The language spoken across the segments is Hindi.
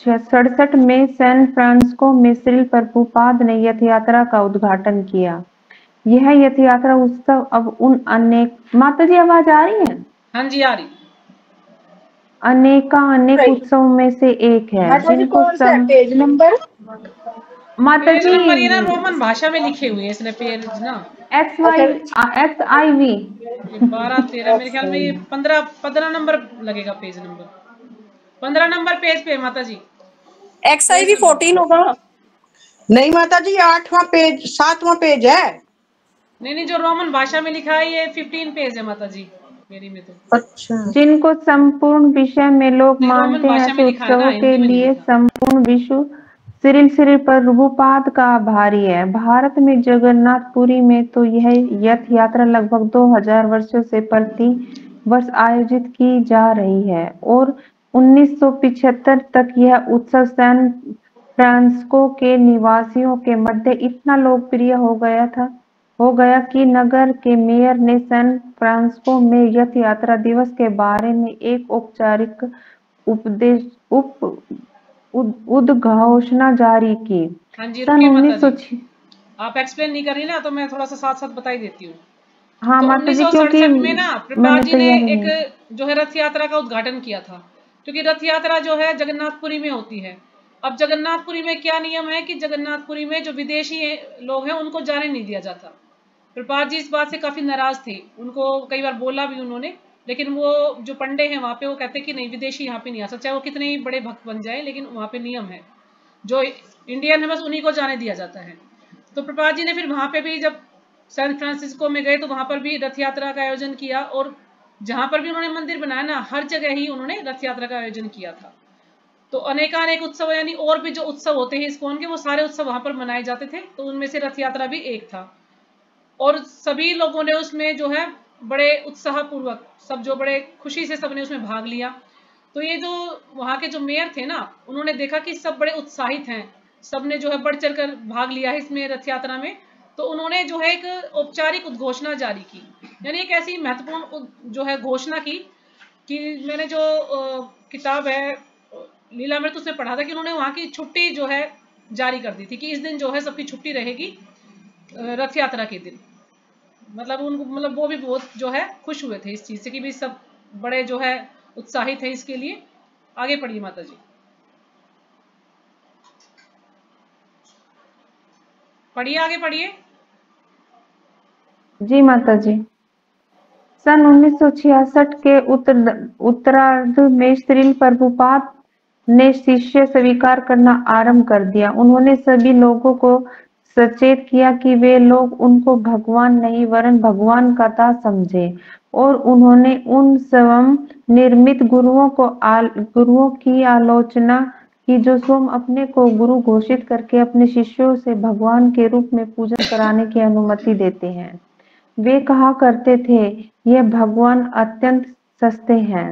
1967 में सैन फ्रांसिस्को में श्रील प्रभुपाद ने यथ यात्रा का उद्घाटन किया। यह यथ यात्रा उत्सव अब उन अनेक, माता जी आवाज आ रही है? हाँ जी आ रही। अनेक उत्सव में से एक है जिनको पेज नंबर माता जी नंबर ये ना रोमन भाषा में लिखे हुए हैं इसने पेज ना, XIV 12-13 मेरे ख्याल में ये 15 नंबर लगेगा पेज नंबर, 15 नंबर पेज पे माता जी। XIV 14 होगा। नहीं माता जी 8वां पेज 7वां पेज है। नहीं जो रोमन भाषा में लिखा है ये 15 पेज है माता जी मेरी में तो। अच्छा। जिनको संपूर्ण विषय में लोग मानते हैं ऐसे उत्सवों के लिए संपूर्ण विश्व श्रील प्रभुपाद का आभारी है। भारत में जगन्नाथपुरी में तो यह यथ यात्रा लगभग 2000 वर्षों से प्रति वर्ष आयोजित की जा रही है और 1975 तक यह उत्सव सैन फ्रांसिस्को के निवासियों के मध्य इतना लोकप्रिय हो गया कि नगर के मेयर ने सैन फ्रांसिस्को में यथ यात्रा दिवस के बारे में एक औपचारिक उद्घोषणा जारी की। हाँ जी रुकिए माता जी, आप एक्सप्लेन नहीं कर रही ना तो मैं थोड़ा सा साथ साथ बताई देती हूँ। हाँ तो माता जी, क्योंकि 1967 में ना प्रभुपाद जी ने एक जो है रथ यात्रा का उद्घाटन किया था, क्योंकि रथ यात्रा जो है जगन्नाथपुरी में होती है। अब जगन्नाथपुरी में क्या नियम है कि जगन्नाथपुरी में जो विदेशी लोग हैं उनको जाने नहीं दिया जाता। प्रभुपाद जी इस बात से काफी नाराज थे, उनको कई बार बोला भी उन्होंने, लेकिन वो जो पंडे हैं वहां पे वो कहते कि नहीं विदेशी यहाँ पे नहीं आ सकते, चाहे वो कितने ही बड़े भक्त बन जाए, लेकिन वहां पे नियम है जो इंडियन है बस उन्हीं को जाने दिया जाता है। तो प्रभुपाद जी ने फिर वहां पे भी जब सैन फ्रांसिस्को में गए तो वहां पर भी रथ यात्रा का आयोजन किया और जहां पर भी उन्होंने मंदिर बनाया ना हर जगह ही उन्होंने रथ यात्रा का आयोजन किया था। तो अनेकानेक उत्सव यानी और भी जो उत्सव होते हैं इस्कॉन के वो सारे उत्सव वहां पर मनाए जाते थे, तो उनमें से रथ यात्रा भी एक था और सभी लोगों ने उसमें जो है बड़े उत्साह पूर्वक सब जो बड़े खुशी से सबने उसमें भाग लिया। तो ये जो वहां के जो मेयर थे ना उन्होंने देखा कि सब बड़े उत्साहित हैं, सबने जो है बढ़ चढ़ कर भाग लिया है इसमें रथ यात्रा में, तो उन्होंने जो है एक औपचारिक उद्घोषणा जारी की, यानी एक ऐसी महत्वपूर्ण जो है घोषणा की कि मैंने जो किताब है लीलामृत उसमें पढ़ा था कि उन्होंने वहां की छुट्टी जो है जारी कर दी थी कि इस दिन जो है सबकी छुट्टी रहेगी रथ यात्रा के दिन। मतलब उनको मतलब वो भी बहुत जो है खुश हुए थे इस चीज से कि भी सब बड़े जो है उत्साहित है इसके लिए। आगे पढ़िए माता जी, पढ़िए आगे पढ़िए। जी माता जी। सन 1966 के उत्तरार्ध में श्रील प्रभुपाद ने शिष्य स्वीकार करना आरंभ कर दिया। उन्होंने सभी लोगों को सचेत किया कि वे लोग उनको भगवान नहीं वरन भगवान का दास समझे और उन्होंने उन स्वयं निर्मित गुरुओं की आलोचना की जो स्वयं अपने को गुरु घोषित करके अपने शिष्यों से भगवान के रूप में पूजन कराने की अनुमति देते हैं। वे कहा करते थे ये भगवान अत्यंत सस्ते हैं।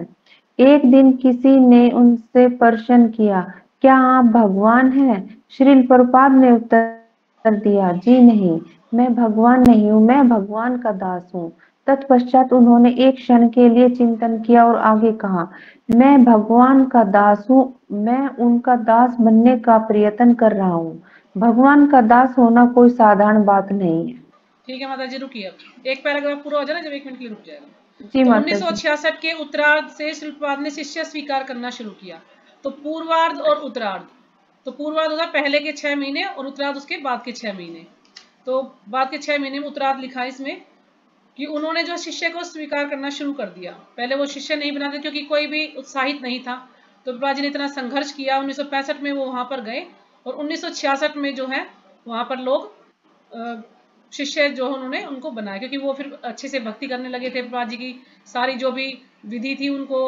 एक दिन किसी ने उनसे प्रश्न किया, क्या आप भगवान हैं? श्रील प्रभुपाद ने उत्तर दिया, जी नहीं, मैं भगवान नहीं हूँ, मैं भगवान का दास हूँ। तत्पश्चात उन्होंने एक क्षण के लिए चिंतन किया और आगे कहा, मैं भगवान का दास हूँ, मैं उनका दास बनने का प्रयत्न कर रहा हूँ। भगवान का दास होना कोई साधारण बात नहीं है। ठीक है माता जी रुकिए, अब एक पैराग्राफ पूरा हो जाए ना जब 1 मिनट के लिए रुक जाएगा। जी तो माता जी। 1966 के उत्तरार्ध से श्रील प्रभुपाद ने शिष्य स्वीकार करना शुरू किया। तो पूर्वार्ध और उत्तरार्ध, तो पूर्वार्ध होता पहले के 6 महीने और उत्तरार्ध उसके बाद के 6 महीने। तो बाद के 6 महीने में उत्तरार्ध लिखा है इसमें कि उन्होंने जो शिष्य को स्वीकार करना शुरू कर दिया। पहले वो शिष्य नहीं बनाते क्योंकि कोई भी उत्साहित नहीं था, तो प्रभुपाद जी ने इतना संघर्ष किया। 1965 में वो वहां पर गए और 1966 में जो है वहां पर लोग शिष्य जो उन्होंने उनको बनाया, क्योंकि वो फिर अच्छे से भक्ति करने लगे थे। प्रभुपाद जी की सारी जो भी विधि थी उनको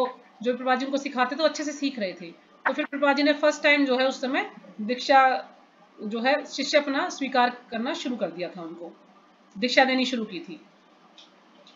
जो प्रभुपाद जी उनको सिखाते तो अच्छे से सीख रहे थे। तो फिर प्रभुपाद जी ने फर्स्ट टाइम जो है उस समय दीक्षा जो है शिष्य अपना स्वीकार करना शुरू कर दिया था, उनको दीक्षा देनी शुरू की थी।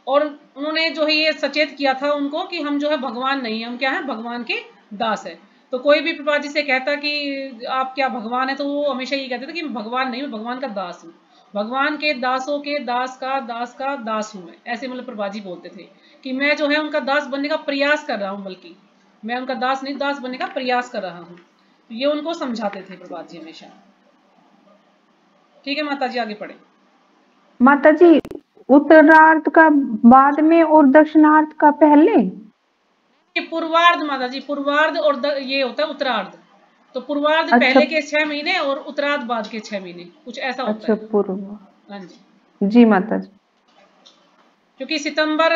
और उन्होंने जो है ये सचेत किया था उनको कि हम जो है भगवान नहीं है, हम क्या है भगवान के दास है। तो कोई भी प्रभुपाद जी से कहता कि आप क्या भगवान है, तो वो हमेशा ये कहते थे कि मैं भगवान नहीं हूँ, भगवान का दास हूँ, भगवान के दासों के दास का दास हूँ मैं, ऐसे मतलब प्रभुपाद जी बोलते थे कि मैं जो है उनका दास बनने का प्रयास कर रहा हूँ, बल्कि मैं उनका दास नहीं दास बनने का प्रयास कर रहा हूँ। ये उनको समझाते थे प्रभात जी हमेशा। ठीक है माता जी, आगे पढ़े। माता जी, उत्तरार्ध का बाद में और दक्षिणार्ध का पहले? ये पूर्वार्ध माता जी, पूर्वार्ध और ये होता है उत्तरार्ध। तो पूर्वार्ध अच्छा, पहले के 6 महीने और उत्तरार्ध बाद के 6 महीने, कुछ ऐसा होता अच्छा है। पूर्व। हाँ जी, जी माता जी। क्योंकि सितंबर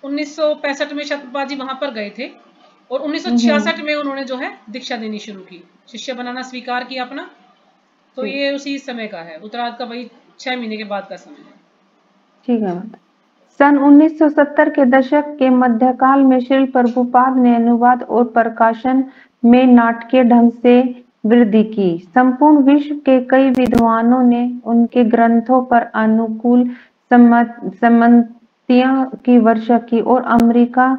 1965 में शतपाल जी वहां पर गए थे और 1966 हम्म, में उन्होंने जो है दीक्षा देनी शुरू की, शिष्य बनाना स्वीकार किया अपना। तो ठीक, ये उसी समय का है, उत्तरार्ध का वही 6 महीने के बाद का समय है। ठीक है माता। सन 1970 के दशक के मध्यकाल में श्रील प्रभुपाद ने अनुवाद और प्रकाशन में नाटकीय ढंग से वृद्धि की। संपूर्ण विश्व के कई विद्वानों ने उनके ग्रंथों पर अनुकूल सम्मतियों की वर्षा की और अमेरिका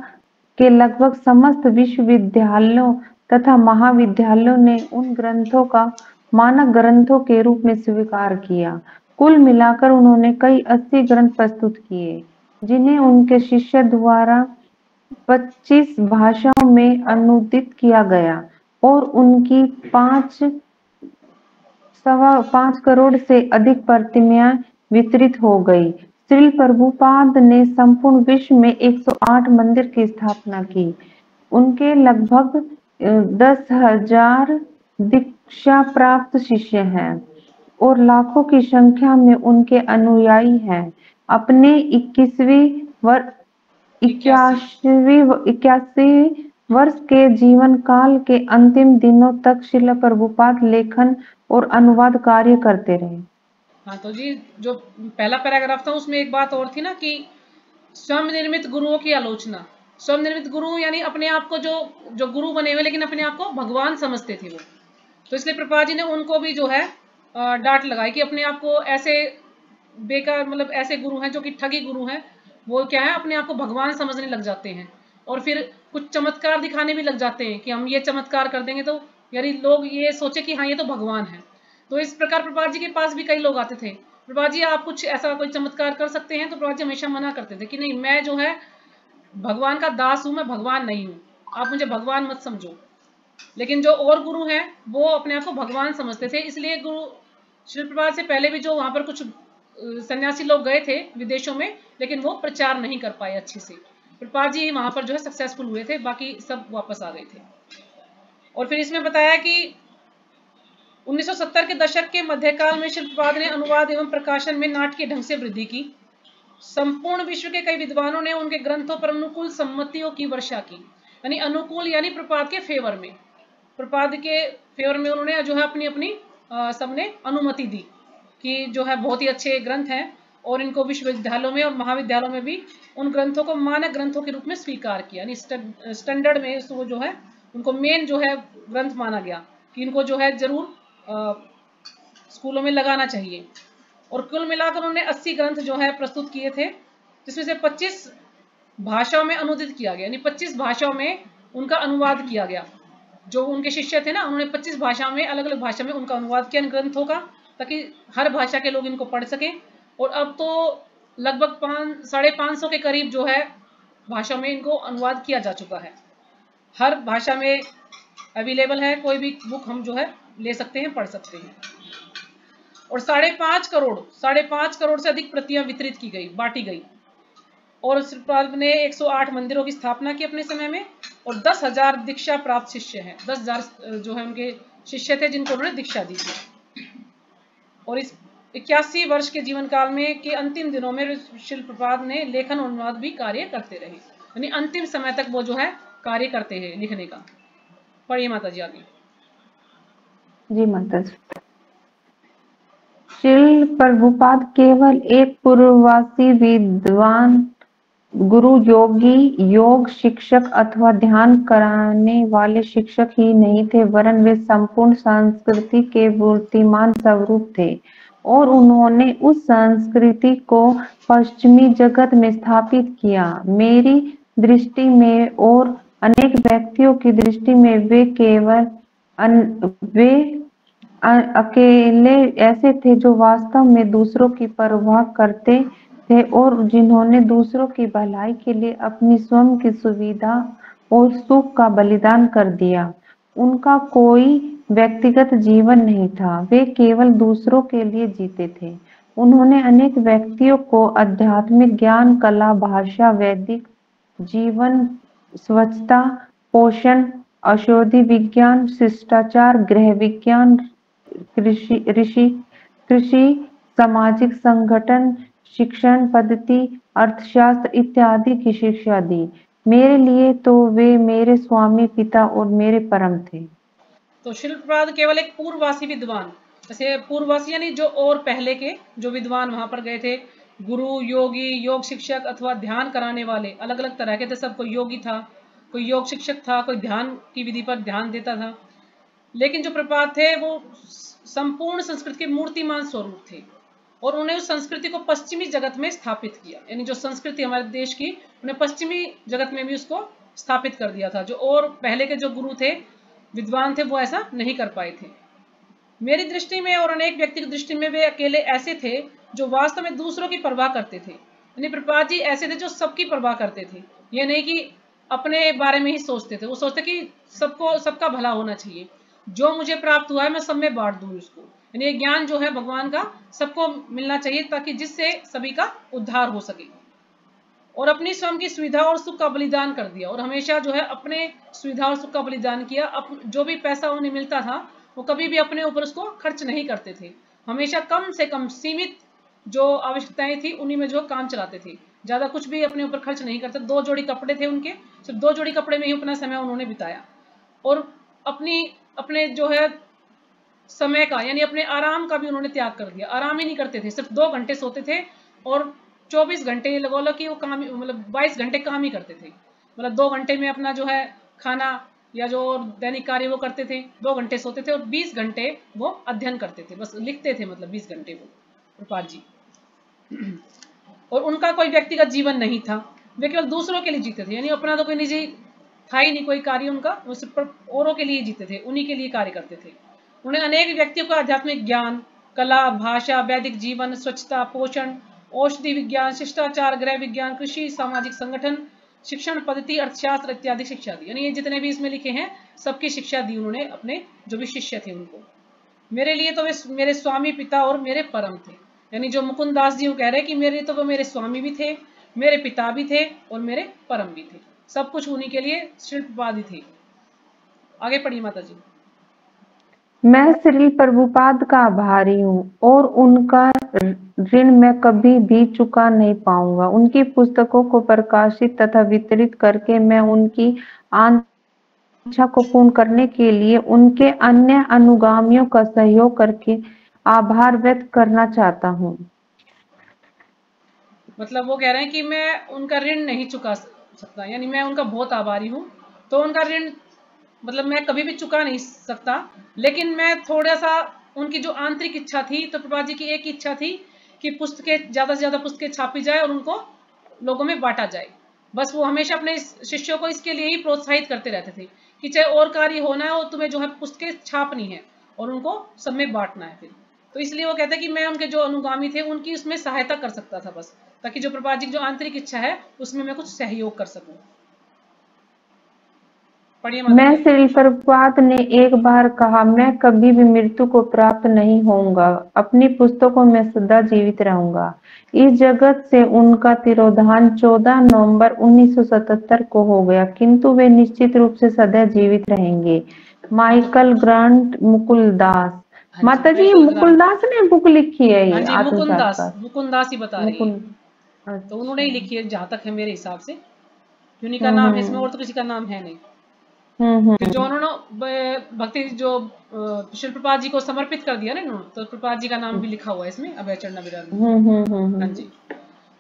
के लगभग समस्त विश्वविद्यालयों तथा महाविद्यालयों ने उन ग्रंथों का मानक ग्रंथों के रूप में स्वीकार किया। कुल मिलाकर उन्होंने कई 80 ग्रंथ प्रस्तुत किए, जिन्हें उनके शिष्य द्वारा 25 भाषाओं में अनूदित किया गया और उनकी 5.25 करोड़ से अधिक प्रतिमाएं वितरित हो गई। श्रील प्रभुपाद ने संपूर्ण विश्व में 108 मंदिर की स्थापना की। उनके लगभग 10,000 दीक्षा प्राप्त शिष्य हैं और लाखों की संख्या में उनके अनुयायी हैं। अपने 81 वर्ष के जीवन काल के अंतिम दिनों तक श्रील प्रभुपाद लेखन और अनुवाद कार्य करते रहे। हाँ तो जी, जो पहला पैराग्राफ था उसमें एक बात और थी ना कि स्वयं निर्मित गुरुओं की आलोचना। स्वयं निर्मित गुरु यानी अपने आप को जो गुरु बने हुए लेकिन अपने आप को भगवान समझते थे वो। तो इसलिए प्रभुपाद जी ने उनको भी जो है डांट लगाई कि अपने आप को ऐसे बेकार, मतलब ऐसे गुरु हैं जो कि ठगी गुरु हैं, वो क्या है अपने आप को भगवान समझने लग जाते हैं और फिर कुछ चमत्कार दिखाने भी लग जाते हैं कि हम ये चमत्कार कर देंगे तो यानी लोग ये सोचे कि हाँ ये तो भगवान है। तो इस प्रकार प्रभुपाद जी के पास भी कई लोग आते थे, प्रभुपाद जी आप कुछ ऐसा कोई चमत्कार कर सकते हैं? तो प्रभुपाद जी हमेशा मना करते थे कि नहीं, मैं जो है भगवान का दास हूं, मैं भगवान नहीं हूं, आप मुझे भगवान मत समझो। लेकिन जो और गुरु हैं वो अपने आप को भगवान समझते थे। इसलिए गुरु श्री प्रभुपाद से पहले भी जो वहां पर कुछ सन्यासी लोग गए थे विदेशों में, लेकिन वो प्रचार नहीं कर पाए अच्छे से। प्रभुपाद जी वहां पर जो है सक्सेसफुल हुए थे, बाकी सब वापस आ गए थे। और फिर इसमें बताया कि 1970 के दशक के मध्यकाल में श्री प्रभुपाद ने अनुवाद एवं प्रकाशन में नाटकीय ढंग से वृद्धि की। संपूर्ण विश्व के कई विद्वानों ने उनके ग्रंथों पर अनुकूल सम्मतियों की वर्षा की। यानी अनुकूल यानी प्रभुपाद के फेवर में, प्रभुपाद के फेवर में उन्होंने जो है अपनी अपनी सबने अनुमति दी कि जो है बहुत ही अच्छे ग्रंथ हैं और इनको विश्वविद्यालयों में और महाविद्यालयों में भी उन ग्रंथों को मानक ग्रंथों के रूप में स्वीकार किया। यानी स्टैंडर्ड में इसको जो है उनको मेन जो है ग्रंथ माना गया कि इनको जो है जरूर स्कूलों में लगाना चाहिए। और कुल मिलाकर उन्होंने 80 ग्रंथ जो है प्रस्तुत किए थे, जिसमें से 25 भाषाओं में अनुदित किया गया, यानी 25 भाषाओं में उनका अनुवाद किया गया। जो उनके शिष्य थे ना, उन्होंने 25 भाषा में अलग अलग भाषा में उनका अनुवाद किया इन ग्रंथों का, ताकि हर भाषा के लोग इनको पढ़ सकें। और अब तो लगभग 550 के करीब जो है भाषा में इनको अनुवाद किया जा चुका है। हर भाषा में अवेलेबल है, कोई भी बुक हम जो है ले सकते हैं, पढ़ सकते हैं। और 5.5 करोड़ से अधिक प्रतियां वितरित की गई, बांटी गई। और श्रीपाद ने 108 मंदिरों की स्थापना की अपने समय में और 10,000 दीक्षा प्राप्त शिष्य हैं। 10,000 जो है उनके शिष्य थे जिनको उन्होंने दीक्षा दी थी। और इस 81 वर्ष के जीवन काल में के अंतिम दिनों में श्रील प्रभुपाद ने लेखन और अनुवाद भी कार्य करते रहे, यानी अंतिम समय तक वो जो है कार्य करते हैं लिखने का। पढ़िए माता जी आगे। जी माता जी। श्रील प्रभुपाद केवल एक पूर्ववासी विद्वान गुरु, योगी, योग शिक्षक अथवा ध्यान कराने वाले शिक्षक ही नहीं थे, वरन वे संपूर्ण संस्कृति के मूर्तिमान स्वरूप थे और उन्होंने उस संस्कृति को पश्चिमी जगत में स्थापित किया। मेरी दृष्टि में और अनेक व्यक्तियों की दृष्टि में वे अकेले ऐसे थे जो वास्तव में दूसरों की परवाह करते थे और जिन्होंने दूसरों की भलाई के लिए अपनी स्वयं की सुविधा और सुख का बलिदान कर दिया। उनका कोई व्यक्तिगत जीवन नहीं था, वे केवल दूसरों के लिए जीते थे। उन्होंने अनेक व्यक्तियों को आध्यात्मिक ज्ञान, कला, भाषा, वैदिक जीवन, स्वच्छता, पोषण, औषधि विज्ञान, शिष्टाचार, गृह विज्ञान, कृषि, सामाजिक संगठन, शिक्षण पद्धति, अर्थशास्त्र इत्यादि की शिक्षा दी। मेरे लिए तो वे मेरे स्वामी, पिता और मेरे परम थे। तो शिल प्रपात केवल एक पूर्ववासी विद्वान, जैसे पूर्ववासी यानी जो और पहले के जो विद्वान वहां पर गए थे, गुरु, योगी, योग शिक्षक अथवा ध्यान कराने वाले, अलग अलग तरह के थे सब। कोई योगी था, कोई योग शिक्षक था, कोई ध्यान की विधि पर ध्यान देता था। लेकिन जो प्रपात थे वो संपूर्ण संस्कृत के मूर्तिमान स्वरूप थे और उन्होंने उस संस्कृति को पश्चिमी जगत में स्थापित किया, यानी जो संस्कृति हमारे देश की, उन्हें पश्चिमी जगत में भी उसको स्थापित कर दिया था। जो और पहले के जो गुरु थे, विद्वान थे, वो ऐसा नहीं कर पाए थे। मेरी दृष्टि में और अनेक व्यक्ति की दृष्टि में वे अकेले ऐसे थे जो वास्तव में दूसरों की परवाह करते थे। यानी प्रपात जी ऐसे थे जो सबकी परवाह करते थे, ये नहीं कि अपने बारे में ही सोचते थे। वो सोचते कि सबको, सबका भला होना चाहिए, जो मुझे प्राप्त हुआ है मैं सब में बांट दूं इसको। यानी ये ज्ञान जो है भगवान का सबको मिलना चाहिए, ताकि जिससे सभी का उद्धार हो सके। और अपनी स्वयं की सुविधा और सुख का बलिदान कर दिया, और हमेशा जो है अपने सुविधा और सुख का बलिदान किया। जो भी पैसा उन्हें मिलता था वो कभी भी अपने ऊपर उसको खर्च नहीं करते थे, हमेशा कम से कम सीमित जो आवश्यकताएं थी उन्हीं में जो काम चलाते थे, ज्यादा कुछ भी अपने ऊपर खर्च नहीं करते। 2 जोड़ी कपड़े थे उनके, सिर्फ 2 जोड़ी कपड़े में ही अपना समय उन्होंने बिताया। और अपने जो है समय का, यानी अपने आराम का भी उन्होंने त्याग कर दिया। आराम ही नहीं करते थे, सिर्फ 2 घंटे सोते थे और 24 घंटे ये लगो कि वो काम, मतलब 22 घंटे काम ही करते थे। मतलब 2 घंटे में अपना जो है खाना या जो दैनिक कार्य वो करते थे, 2 घंटे सोते थे और 20 घंटे वो अध्ययन करते थे, बस लिखते थे, मतलब 20 घंटे वो प्रपात जी। और उनका कोई व्यक्तिगत जीवन नहीं था, वे केवल दूसरों के लिए जीते थे, यानी अपना तो कोई निजी था ही नहीं कोई कार्य उनका, वो सिर्फ औरों के लिए जीते थे, उन्हीं के लिए कार्य करते थे। उन्हें अनेक व्यक्तियों को आध्यात्मिक ज्ञान, कला, भाषा, वैदिक जीवन, स्वच्छता, पोषण, औषधि विज्ञान, शिष्टाचार, गृह विज्ञान, कृषि, सामाजिक संगठन, शिक्षण पद्धति, अर्थशास्त्र इत्यादि शिक्षा दी। यानी ये जितने भी इसमें लिखे हैं सबकी शिक्षा दी उन्होंने अपने जो भी शिष्य थे उनको। मेरे लिए तो वे मेरे स्वामी, पिता और मेरे परम थे। यानी जो मुकुंद दास जी वो कह रहे हैं कि मेरे तो वो मेरे स्वामी भी थे, मेरे पिता भी थे और मेरे परम भी थे, सब कुछ उन्हीं के लिए शिल्पवादी थे। आगे पढ़िए माता जी। मैं श्री प्रभुपाद का आभारी हूँ और उनका ऋण मैं कभी भी चुका नहीं पाऊंगा। उनकी पुस्तकों को प्रकाशित तथा वितरित करके मैं उनकी इच्छा को पूर्ण करने के लिए उनके अन्य अनुगामियों का सहयोग करके आभार व्यक्त करना चाहता हूँ। मतलब वो कह रहे हैं कि मैं उनका ऋण नहीं चुका सकता, यानी मैं उनका बहुत आभारी हूँ, तो उनका ऋण मतलब मैं कभी भी चुका नहीं सकता, लेकिन मैं थोड़ा सा उनकी जो आंतरिक इच्छा थी, तो प्रभुपाद जी की एक इच्छा थी कि पुस्तकें ज्यादा से ज्यादा पुस्तकें छापी जाए और उनको लोगों में बांटा जाए। बस वो हमेशा अपने शिष्यों को इसके लिए ही प्रोत्साहित करते रहते थे कि चाहे और कार्य होना है, और तुम्हें जो है पुस्तकें छापनी है और उनको सब में बांटना है। फिर तो इसलिए वो कहते हैं कि मैं उनके जो अनुगामी थे उनकी उसमें सहायता कर सकता था, बस ताकि जो प्रभुपाद जी की जो आंतरिक इच्छा है उसमें मैं कुछ सहयोग कर सकूं। मैं श्री प्रभुपाद ने एक बार कहा, मैं कभी भी मृत्यु को प्राप्त नहीं होऊंगा, अपनी पुस्तकों में सदा जीवित रहूंगा। इस जगत से उनका तिरोधान 14 नवंबर 1977 को हो गया, किंतु वे निश्चित रूप से सदा जीवित रहेंगे। Michael Grant, Mukuldas. माता जी मुकुलदास ने बुक लिखी है ये? मुकुंदास ही बता रही है, तो उन्होंने ही लिखी है जहां तक है मेरे हिसाब से, उन्हीं का नाम है इसमें, और तो किसी का नाम है नहीं। जो उन्होंने भक्ति जो शिल प्रभुपाद जी को समर्पित कर दिया ना इन्होंने, तो प्रभुपाद जी का नाम भी लिखा हुआ है इसमें, अभय चरण विराज। हाँ जी।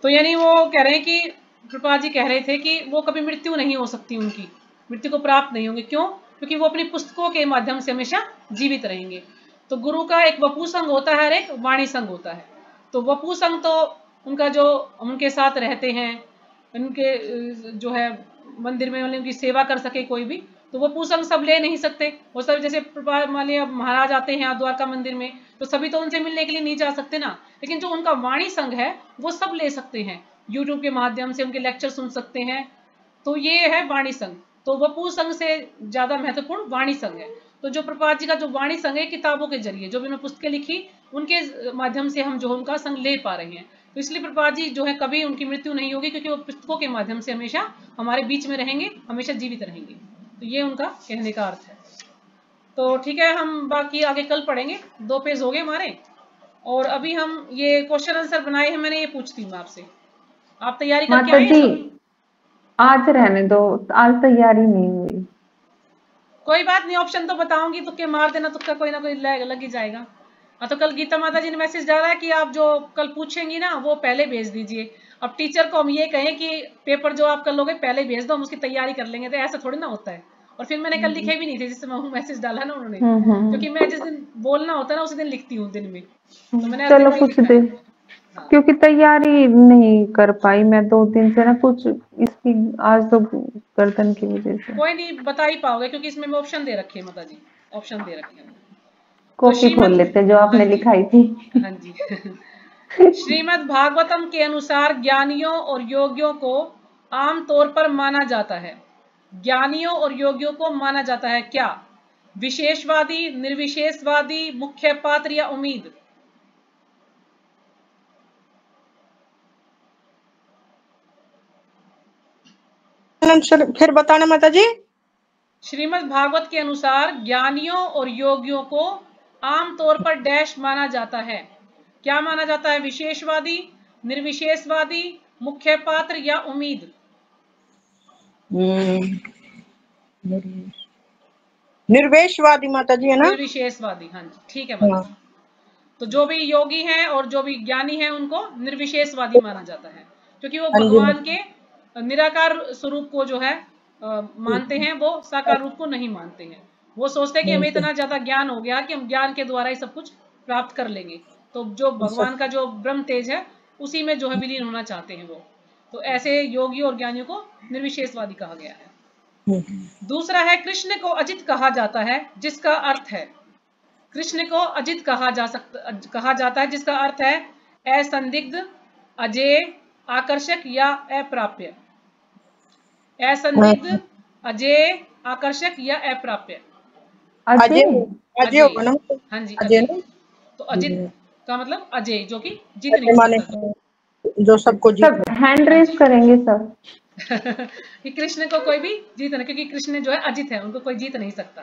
तो यानी वो कह रहे हैं कि प्रभुपाद जी कह रहे थे कि वो कभी मृत्यु नहीं हो सकती, उनकी मृत्यु को प्राप्त नहीं होंगे। क्यों? क्योंकि वो अपनी पुस्तकों के माध्यम से हमेशा जीवित रहेंगे। तो गुरु का एक वपू संघ होता है और एक वाणी संघ होता है। तो वपू संघ तो उनका जो उनके साथ रहते हैं, उनके जो है मंदिर में उनकी सेवा कर सके कोई भी, तो वो पूसंग सब ले नहीं सकते। वो सब जैसे मान लिया महाराज आते हैं द्वारका मंदिर में, तो सभी तो उनसे मिलने के लिए नहीं जा सकते ना, लेकिन जो उनका वाणी संघ है वो सब ले सकते हैं, यूट्यूब के माध्यम से उनके लेक्चर सुन सकते हैं। तो ये है वाणी संघ। तो वपू संघ से ज्यादा महत्वपूर्ण वाणी संघ है। तो जो प्रभुपाद जी का जो वाणी संघ है, किताबों के जरिए जो भी उन्होंने पुस्तकें लिखी उनके माध्यम से हम जो उनका संग ले पा रहे हैं। तो इसलिए प्रभुपाद जी जो है कभी उनकी मृत्यु नहीं होगी, क्योंकि वो पुस्तकों के माध्यम से हमेशा हमारे बीच में रहेंगे, हमेशा जीवित रहेंगे। तो ये उनका कहने का अर्थ है। तो ठीक है, हम बाकी आगे कल पढ़ेंगे। 2 पेज हो गए हमारे, और अभी हम ये क्वेश्चन आंसर बनाए हैं, मैंने ये पूछती हूँ आपसे, आप तैयारी करके माता आए जी सब? आज रहने दो, आज तैयारी नहीं हुई। कोई बात नहीं, ऑप्शन तो बताऊंगी, तुक्के मार देना, तुक्का कोई ना कोई लग ही जाएगा। हाँ, तो कल गीता माता जी ने मैसेज डाला है कि आप जो कल पूछेंगी ना वो पहले भेज दीजिए। अब टीचर को हम ये कहें कि पेपर जो आप कल लोगे पहले भेज दो, हम उसकी तैयारी कर लेंगे, तो ऐसा थोड़ी ना होता है। और फिर मैंने कल लिखे भी नहीं थे, जिससे मैसेज डाला ना उन्होंने, क्योंकि मैं जिस दिन बोलना होता है ना उसी दिन लिखती हूँ दिन में, तो मैंने आज दिन चलो में ही कुछ लिखा दे, है। हाँ। क्योंकि तैयारी नहीं कर पाई मैं 2 दिन से ना, कुछ इसकी आज तो गर्दन की वजह से। कोई नहीं, बता ही पाओगे, क्योंकि इसमें ऑप्शन दे रखे हैं माता जी, ऑप्शन दे रखे हैं। तो कॉपी खोल श्रीमद, लेते जो हाँ आपने जी, लिखाई थी। हाँ जी। श्रीमद् भागवतम के अनुसार ज्ञानियों और योगियों को आमतौर पर माना जाता है, ज्ञानियों और योगियों को माना जाता है क्या? विशेषवादी, निर्विशेषवादी, मुख्य पात्र या उम्मीद? फिर बताना माता जी। श्रीमद् भागवत के अनुसार ज्ञानियों और योगियों को आमतौर पर डैश माना जाता है, क्या माना जाता है? विशेषवादी, निर्विशेषवादी, मुख्य पात्र या उम्मीद? निर्वेशवादी माता जी है ना? निर्विशेषवादी, हाँ जी, ठीक है माता जी। तो जो भी योगी हैं और जो भी ज्ञानी हैं उनको निर्विशेषवादी माना जाता है, क्योंकि वो हाँ जी। भगवान के निराकार स्वरूप को जो है मानते हैं, वो साकार रूप को नहीं मानते हैं। वो सोचते हैं कि हमें इतना ज्यादा ज्ञान हो गया कि हम ज्ञान के द्वारा ही सब कुछ प्राप्त कर लेंगे, तो जो भगवान का जो ब्रह्म तेज है उसी में जो है विलीन होना चाहते हैं वो। तो ऐसे योगी और ज्ञानियों को निर्विशेषवादी कहा गया है। दूसरा है, कृष्ण को अजित कहा जाता है, जिसका अर्थ है, कृष्ण को अजित कहा जाता है जिसका अर्थ है असंदिग्ध, अजेय, आकर्षक या अप्राप्य। असंदिग्ध, अजेय, आकर्षक या अप्राप्य? अजय, अजय। अजय होगा ना? हाँ जी, अजय अजय। ना? तो अजित का मतलब अजय, जो कि जीत अजय नहीं माने सकता। जो सबको जीत सब हैंड हाँ रेस जी। करेंगे सब। कि कृष्ण को कोई भी जीत नहीं, क्योंकि कृष्ण जो है अजित है, उनको कोई जीत नहीं सकता।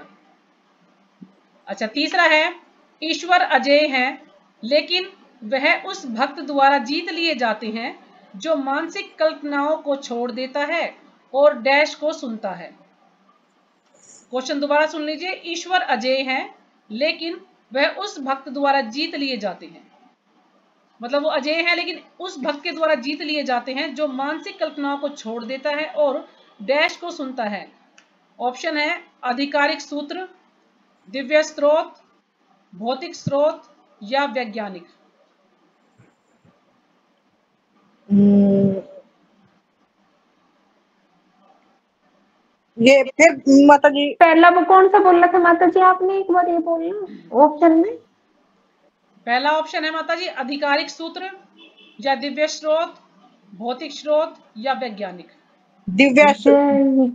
अच्छा, तीसरा है, ईश्वर अजेय है, लेकिन वह उस भक्त द्वारा जीत लिए जाते हैं जो मानसिक कल्पनाओं को छोड़ देता है और डैश को सुनता है। क्वेश्चन दोबारा सुन लीजिए, ईश्वर अजेय है लेकिन वह उस भक्त द्वारा जीत लिए जाते हैं, मतलब वो अजेय है लेकिन उस भक्त के द्वारा जीत लिए जाते हैं जो मानसिक कल्पनाओं को छोड़ देता है और डैश को सुनता है। ऑप्शन है आधिकारिक सूत्र, दिव्य स्रोत, भौतिक स्रोत या वैज्ञानिक। ये फिर माता जी पहला वो कौन सा बोलना था माता जी आपने, एक बार ये बोलना ऑप्शन में। पहला ऑप्शन है माता जी आधिकारिक सूत्र या दिव्य स्रोत, भौतिक स्रोत या वैज्ञानिक। दिव्या जय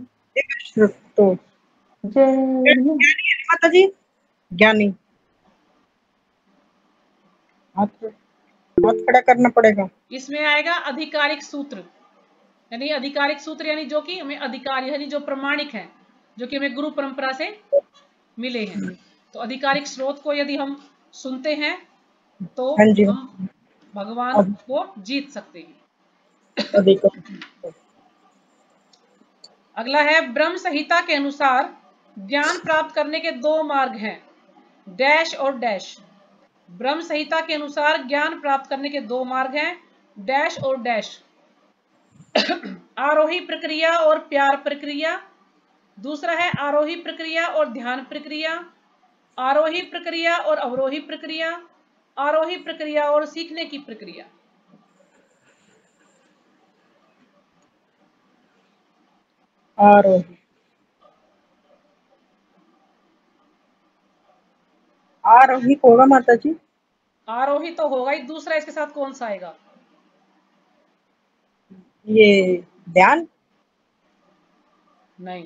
तो जय। माता जी ज्ञानी। हाथ खड़ा करना पड़ेगा। इसमें आएगा आधिकारिक सूत्र, यानी आधिकारिक सूत्र यानी जो कि हमें अधिकार यानी जो प्रमाणिक है, जो कि हमें गुरु परंपरा से मिले हैं। तो आधिकारिक स्रोत को यदि हम सुनते हैं तो हाँ जी। हम भगवान को जीत सकते हैं। अगला है, ब्रह्म संहिता के अनुसार ज्ञान प्राप्त करने के 2 मार्ग हैं, डैश और डैश। ब्रह्म संहिता के अनुसार ज्ञान प्राप्त करने के 2 मार्ग हैं, डैश और डैश। आरोही प्रक्रिया और प्यार प्रक्रिया। दूसरा है आरोही प्रक्रिया और ध्यान प्रक्रिया, आरोही प्रक्रिया और अवरोही प्रक्रिया, आरोही प्रक्रिया और सीखने की प्रक्रिया। आरोही होगा माता जी। आरोही तो होगा ही, दूसरा इसके साथ कौन सा आएगा? ये ध्यान नहीं,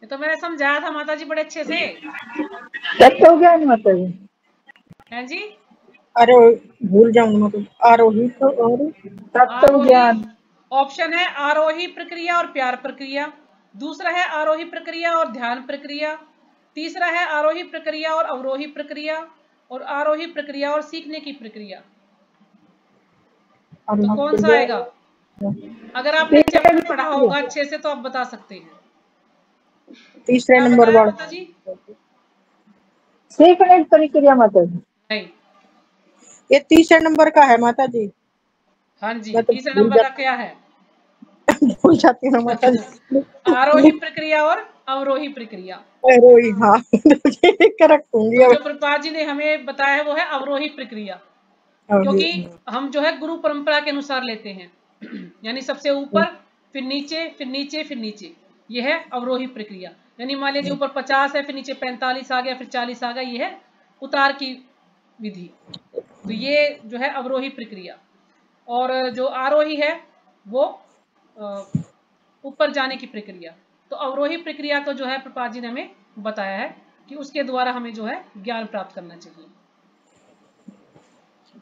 ये तो मैंने समझाया था माता जी बड़े अच्छे से। तत्व ज्ञान माता जी हैं जी? अरे भूल जाऊं मतलब आरोही तो और तत्व आरोही ज्ञान ऑप्शन है आरोही प्रक्रिया और प्यार प्रक्रिया, दूसरा है आरोही प्रक्रिया और ध्यान प्रक्रिया, तीसरा है आरोही प्रक्रिया और अवरोही प्रक्रिया, और आरोही प्रक्रिया और सीखने की प्रक्रिया। तो कौन सा आएगा? अगर आपने चैप्टर पढ़ा होगा अच्छे से तो आप बता सकते हैं। तीसरे क्या नंबर बताया वाला माता जी? सीखने की प्रक्रिया माता जी, नहीं। ये तीसरे नंबर का है माता जी। हाँ जी, मैं तो तीसरे नंबर का क्या है? भूल जाती हूँ माता जी। आरोही प्रक्रिया और अवरोही प्रक्रिया। आरोही हाँ करेक्ट होंगी तो अब। जो प्रभुपाद जी ने हमें बताया है वो है अवरोही प्रक्रिया, क्योंकि हम जो है गुरु परंपरा के अनुसार लेते हैं यानी सबसे ऊपर फिर नीचे फिर नीचे फिर नीचे, ये है अवरोही प्रक्रिया। यानी मान लीजिए ऊपर 50 है, फिर नीचे 45 आ गया, फिर 40 आ गया, ये है उतार की विधि। तो ये जो है अवरोही प्रक्रिया। और जो आरोही है वो ऊपर जाने की प्रक्रिया। तो अवरोही प्रक्रिया को जो है प्रभुपाद जी ने हमें बताया है कि उसके द्वारा हमें जो है ज्ञान प्राप्त करना चाहिए।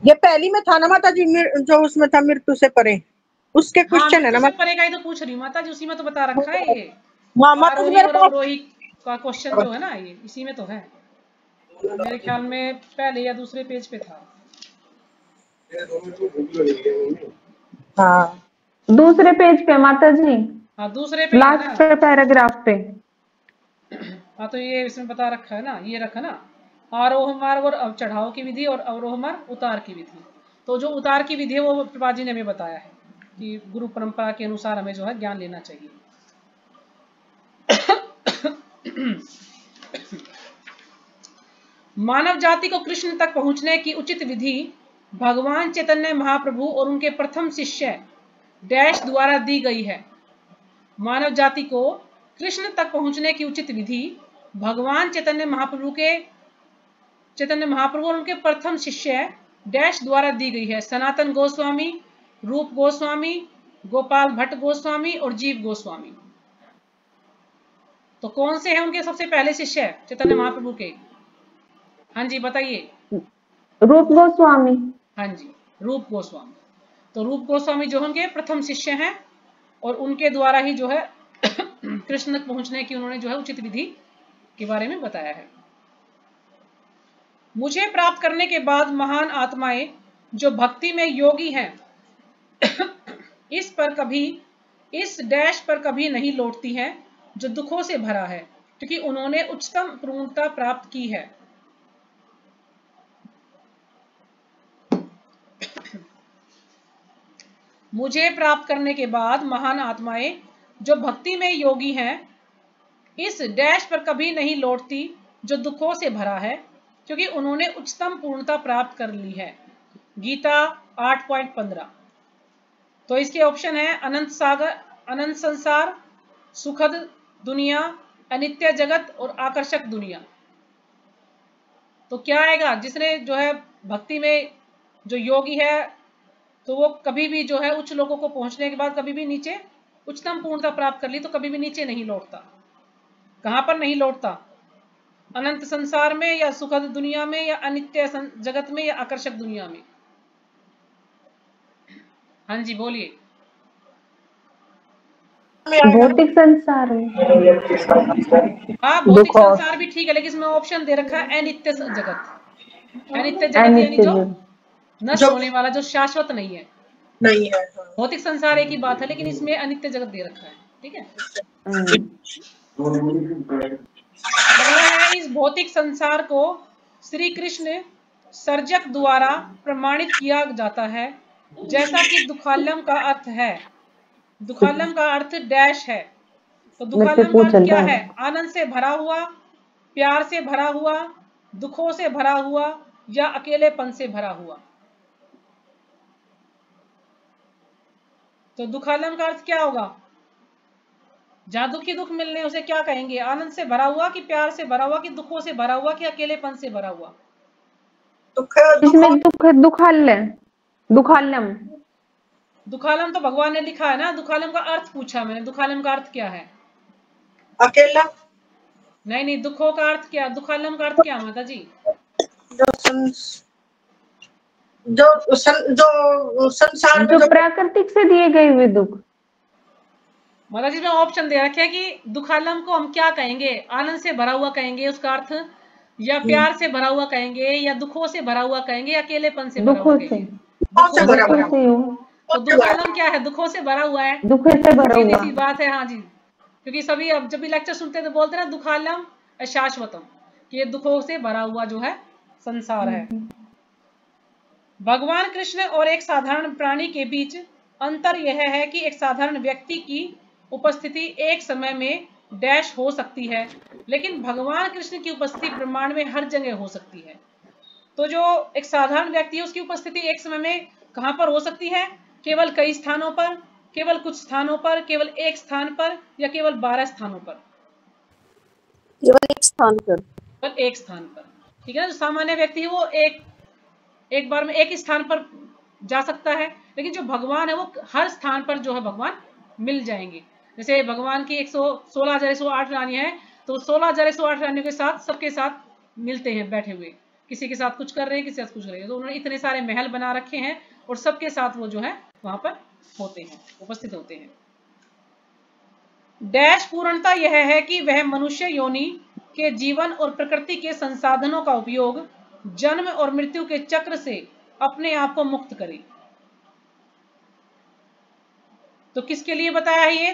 ये पहली में था ना माता जी, जो उसमें था मृत्यु से परे, उसके हाँ, क्वेश्चन है मृत्यु ना से परे का ही तो पूछ रही हूँ माता जी, उसी में तो बता रखा है ये माता जी आरोही मेरे और पास। अवरोही का क्वेश्चन जो है ना, ये इसी में तो है। मेरे ख्याल में पहले या दूसरे पेज पे था। हाँ दूसरे पेज पे माता जी, हाँ दूसरे पे ही है लास्ट ना। पैराग्राफ पे। हाँ तो ये इसमें बता रखा है ना, ये रखा ना, आरोह मार्ग और चढ़ाव की विधि और अवरोह मार्ग उतार की विधि। तो जो उतार की विधि है वो प्रभुपाद जी ने हमें बताया है कि गुरु परंपरा के अनुसार हमें जो है ज्ञान लेना चाहिए। मानव जाति को कृष्ण तक पहुंचने की उचित विधि भगवान चैतन्य महाप्रभु और उनके प्रथम शिष्य डैश द्वारा दी गई है। मानव जाति को कृष्ण तक पहुंचने की उचित विधि भगवान चैतन्य महाप्रभु और उनके प्रथम शिष्य डैश द्वारा दी गई है। सनातन गोस्वामी, रूप गोस्वामी, गोपाल भट्ट गोस्वामी और जीव गोस्वामी। तो कौन से हैं उनके सबसे पहले शिष्य चैतन्य महाप्रभु के? हाँ जी बताइए। रूप गोस्वामी। हाँ जी, रूप गोस्वामी। तो रूप गोस्वामी जो उनके प्रथम शिष्य हैं और उनके द्वारा ही जो है कृष्ण तक पहुंचने की उन्होंने जो है उचित विधि के बारे में बताया है। मुझे प्राप्त करने के बाद महान आत्माएं जो भक्ति में योगी हैं इस डैश पर कभी नहीं लौटती हैं जो दुखों से भरा है, क्योंकि उन्होंने उच्चतम पूर्णता प्राप्त की है। मुझे प्राप्त करने के बाद महान आत्माएं जो भक्ति में योगी हैं इस डैश पर कभी नहीं लौटती जो दुखों से भरा है, क्योंकि उन्होंने उच्चतम पूर्णता प्राप्त कर ली है। गीता 8.15। तो इसके ऑप्शन है अनंत सागर, अनंत संसार, सुखद दुनिया, अनित्य जगत और आकर्षक दुनिया। तो क्या आएगा? जिसने जो है भक्ति में जो योगी है तो वो कभी भी जो है उच्च लोगों को पहुंचने के बाद कभी भी नीचे उच्चतम पूर्णता प्राप्त कर ली तो कभी भी नीचे नहीं लौटता। कहां पर नहीं लौटता? अनंत संसार में या सुखद दुनिया में या अनित्य जगत में या आकर्षक दुनिया में? हाँ जी बोलिए। भौतिक संसार में। हाँ भौतिक संसार भी ठीक है, लेकिन इसमें ऑप्शन दे रखा है अनित्य जगत। अनित्य जगत यानी जो नष्ट होने वाला, जो शाश्वत नहीं है। नहीं है। भौतिक संसार एक ही बात है, लेकिन इसमें अनित्य जगत दे रखा है। ठीक है। अगला है इस भौतिक संसार को श्री कृष्ण सर्जक द्वारा प्रमाणित किया जाता है, जैसा कि दुखालम का अर्थ है। दुखालम का अर्थ डैश है। तो दुखालम का अर्थ क्या है? आनंद से भरा हुआ, प्यार से भरा हुआ, दुखों से भरा हुआ या अकेलेपन से भरा हुआ। तो दुखालम का अर्थ क्या होगा? जहां दुख ही दुख मिलने उसे क्या कहेंगे? आनंद से भरा हुआ कि प्यार से भरा हुआ कि दुखों से भरा हुआ कि अकेलेपन से भरा हुआ? इसमें दुखालम। दुखालम तो भगवान ने लिखा है ना। दुखालम का अर्थ पूछा मैंने, दुखालम का अर्थ क्या है? अकेला। नहीं नहीं, दुखों का अर्थ क्या, दुखालम का अर्थ क्या माता जी? जो संसार में जो प्राकृतिक से दिए गए हुए दुख। माता जी में ऑप्शन दे रखे हैं कि दुखालम को हम क्या कहेंगे, आनंद से भरा हुआ कहेंगे उसका अर्थ, या प्यार से भरा हुआ कहेंगे, या दुखों से भरा हुआ कहेंगे, या अकेलेपन से भरा हुआ दुखों से, कहेंगे। दुखों से भरा हुआ। हो, तो दुखालम क्या है? दुखों से भरा हुआ है। दुख से भरा सीधी हुआ। सी बात है। हाँ जी, क्योंकि सभी अब जब भी लेक्चर सुनते हैं तो बोलते हैं ना दुखालम अशाश्वतम, कि ये दुखों से भरा हुआ जो है संसार है। भगवान कृष्ण और एक साधारण प्राणी के बीच अंतर यह है कि एक साधारण व्यक्ति की उपस्थिति एक समय में डैश हो सकती है, लेकिन भगवान कृष्ण की उपस्थिति ब्रह्मांड में हर जगह हो सकती है। तो जो एक साधारण व्यक्ति है उसकी उपस्थिति एक समय में कहां पर हो सकती है? केवल कई स्थानों पर, केवल कुछ स्थानों पर, केवल एक स्थान पर, या केवल 12 स्थानों पर? केवल एक स्थान पर। केवल एक स्थान पर, ठीक है ना। जो सामान्य व्यक्ति है वो एक बार में एक स्थान पर जा सकता है, लेकिन जो भगवान है वो हर स्थान पर जो है भगवान मिल जाएंगे। जैसे भगवान की 116,108 रानियां हैं, तो 16,108 रानियों के साथ सबके साथ मिलते हैं बैठे हुए, किसी के साथ कुछ कर रहे हैं, किसी के साथ कुछ कर रहे हैं। तो उन्होंने इतने सारे महल बना रखे हैं और सबके साथ वो जो है वहां पर होते हैं, उपस्थित होते हैं। डैश पूर्णता यह है कि वह मनुष्य योनि के जीवन और प्रकृति के संसाधनों का उपयोग जन्म और मृत्यु के चक्र से अपने आप को मुक्त करे। तो किसके लिए बताया है ये?